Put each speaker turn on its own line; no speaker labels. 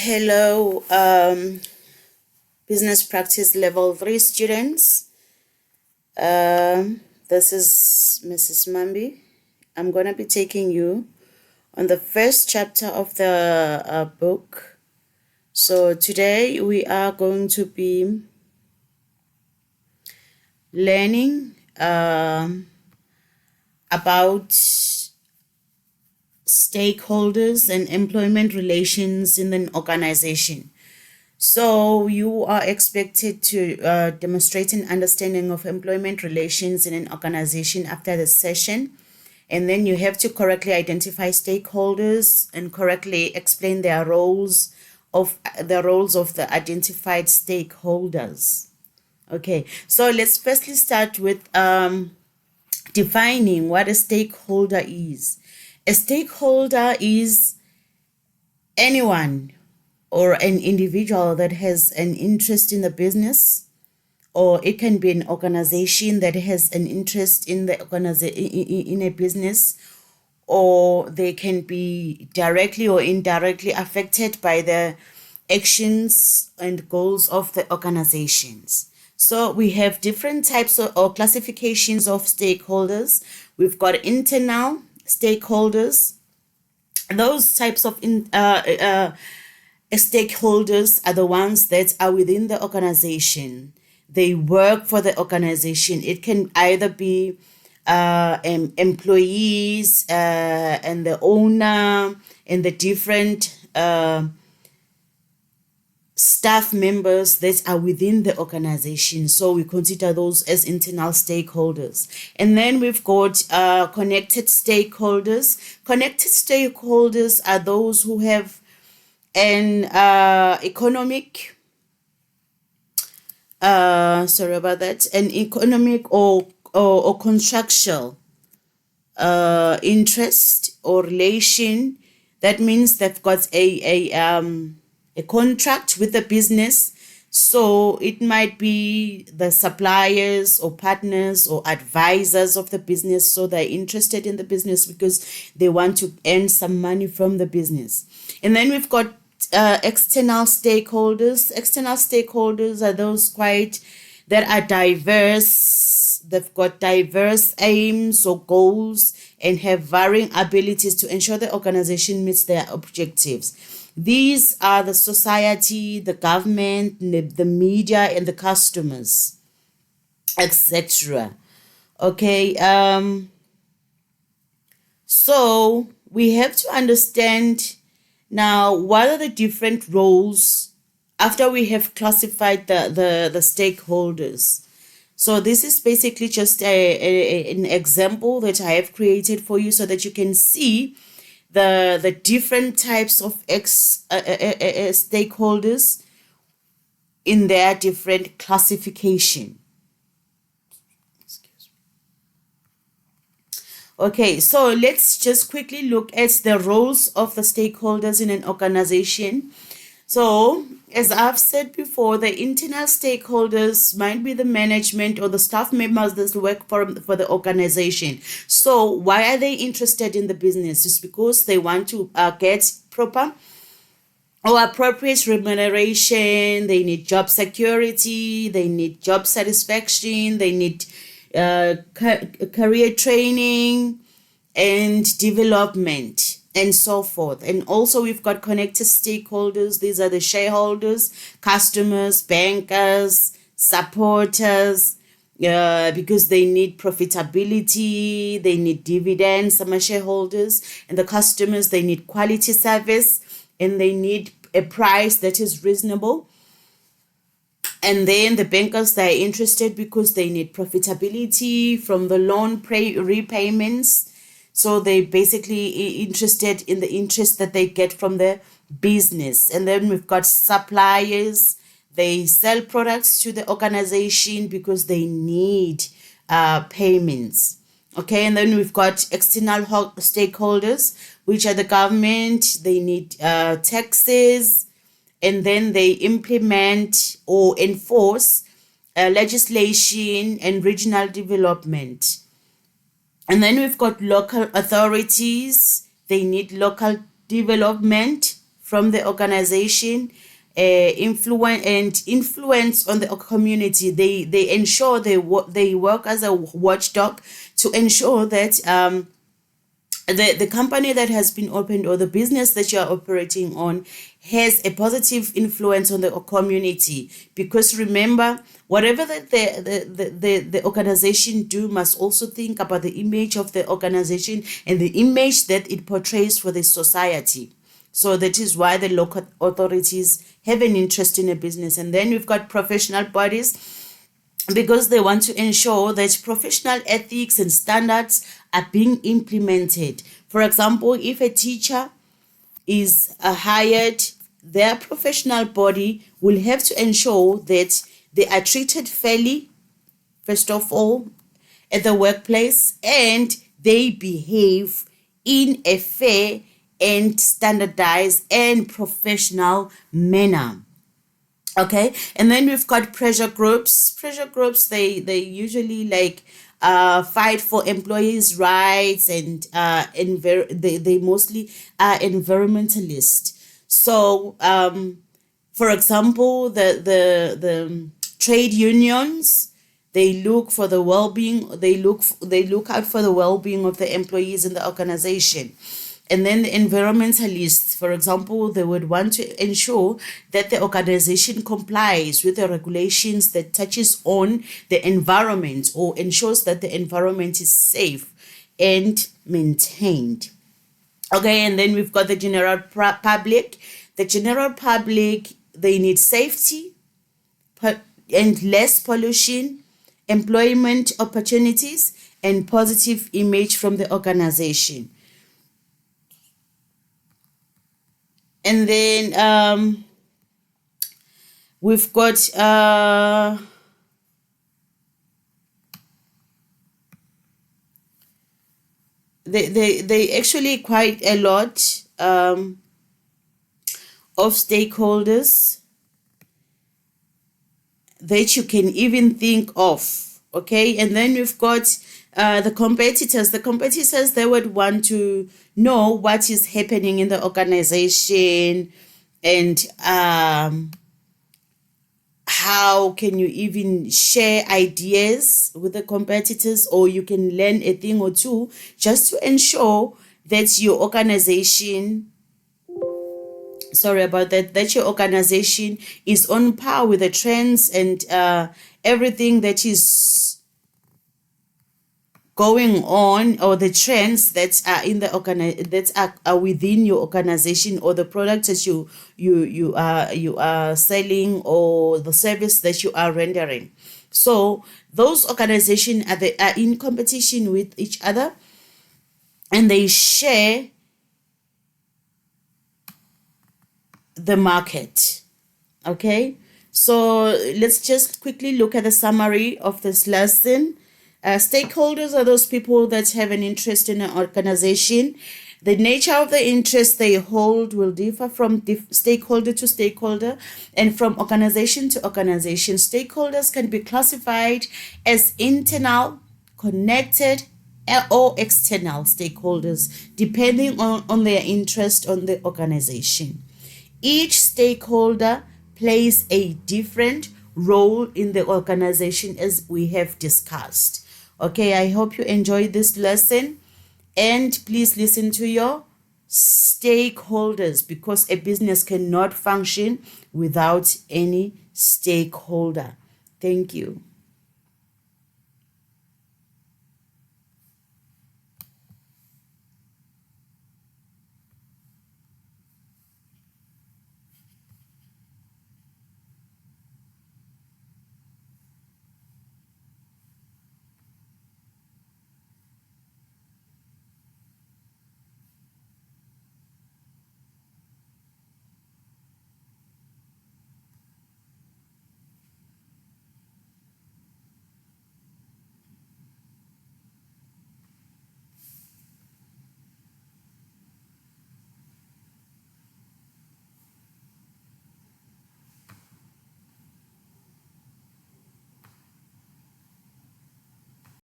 Hello, business practice level 3 students. This is Mrs. Mambi. I'm going to be taking you on the first chapter of the book. So today we are going to be learning about stakeholders and employment relations in an organization. So you are expected to demonstrate an understanding of employment relations in an organization after the session. And then you have to correctly identify stakeholders and correctly explain their roles of the identified stakeholders. Okay, so let's firstly start with defining what a stakeholder is. A stakeholder is anyone or an individual that has an interest in the business, or it can be an organization that has an interest in the in a business, or they can be directly or indirectly affected by the actions and goals of the organizations. So we have different types of or classifications of stakeholders. We've got internal stakeholders. Those types of stakeholders are the ones that are within the organization. They work for the organization. It can either be employees and the owner and the different staff members that are within the organization. So we consider those as internal stakeholders. And then we've got connected stakeholders. Connected stakeholders are those who have an economic an economic or contractual interest or relation. That means they've got a contract with the business. So it might be the suppliers or partners or advisors of the business. So they're interested in the business because they want to earn some money from the business. And then we've got external stakeholders. External stakeholders are those that are diverse. They've got diverse aims or goals and have varying abilities to ensure the organization meets their objectives. These are the society, the government, the media, and the customers, etc. Okay. So we have to understand now what are the different roles after we have classified the stakeholders. So this is basically just an example that I have created for you so that you can see the different types of stakeholders in their different classification. Okay, so let's just quickly look at the roles of the stakeholders in an organization. So, as I've said before, the internal stakeholders might be the management or the staff members that work for the organization. So, why are they interested in the business? It's because they want to get proper or appropriate remuneration. They need job security. They need job satisfaction. They need career training and development and so forth. And also we've got connected stakeholders. These are the shareholders, customers, bankers, supporters, because they need profitability, they need dividends. Some are shareholders, and the customers, they need quality service and they need a price that is reasonable. And then the bankers, they're interested because they need profitability from the loan repayments. So they basically interested in the interest that they get from the business. And then we've got suppliers. They sell products to the organization because they need payments. Okay, and then we've got external stakeholders, which are the government. They need taxes. And then they implement or enforce legislation and regional development. And then we've got local authorities. They need local development from the organization, influence on the community. They ensure they work as a watchdog to ensure that the company that has been opened or the business that you are operating on has a positive influence on the community. Because remember, whatever that the organization do must also think about the image of the organization and the image that it portrays for the society. So that is why the local authorities have an interest in a business. And then we've got professional bodies, because they want to ensure that professional ethics and standards are being implemented. For example, if a teacher is hired, their professional body will have to ensure that they are treated fairly, first of all, at the workplace, and they behave in a fair and standardized and professional manner. Okay, and then we've got pressure groups. Pressure groups, they usually like fight for employees' rights, and they mostly are environmentalist. So for example, the trade unions, they look for the well-being, they look out for the well-being of the employees in the organization. And then the environmentalists, for example, they would want to ensure that the organization complies with the regulations that touches on the environment, or ensures that the environment is safe and maintained. Okay, and then we've got the general public. The general public, they need safety and less pollution, employment opportunities, and positive image from the organization. And then we've got they actually quite a lot of stakeholders that you can even think of. Okay, and then we've got the competitors. The competitors, they would want to know what is happening in the organization, and how can you even share ideas with the competitors, or you can learn a thing or two just to ensure that your organization, sorry about that, that your organization is on par with the trends and everything that is going on, or the trends that are in the that are within your organization, or the products that you are selling, or the service that you are rendering. So those organizations are in competition with each other, and they share the market. Okay, so let's just quickly look at the summary of this lesson. Stakeholders are those people that have an interest in an organization. The nature of the interest they hold will differ from stakeholder to stakeholder and from organization to organization. Stakeholders can be classified as internal, connected, or external stakeholders, depending on their interest on the organization. Each stakeholder plays a different role in the organization, as we have discussed. Okay, I hope you enjoyed this lesson, and please listen to your stakeholders, because a business cannot function without any stakeholder. Thank you.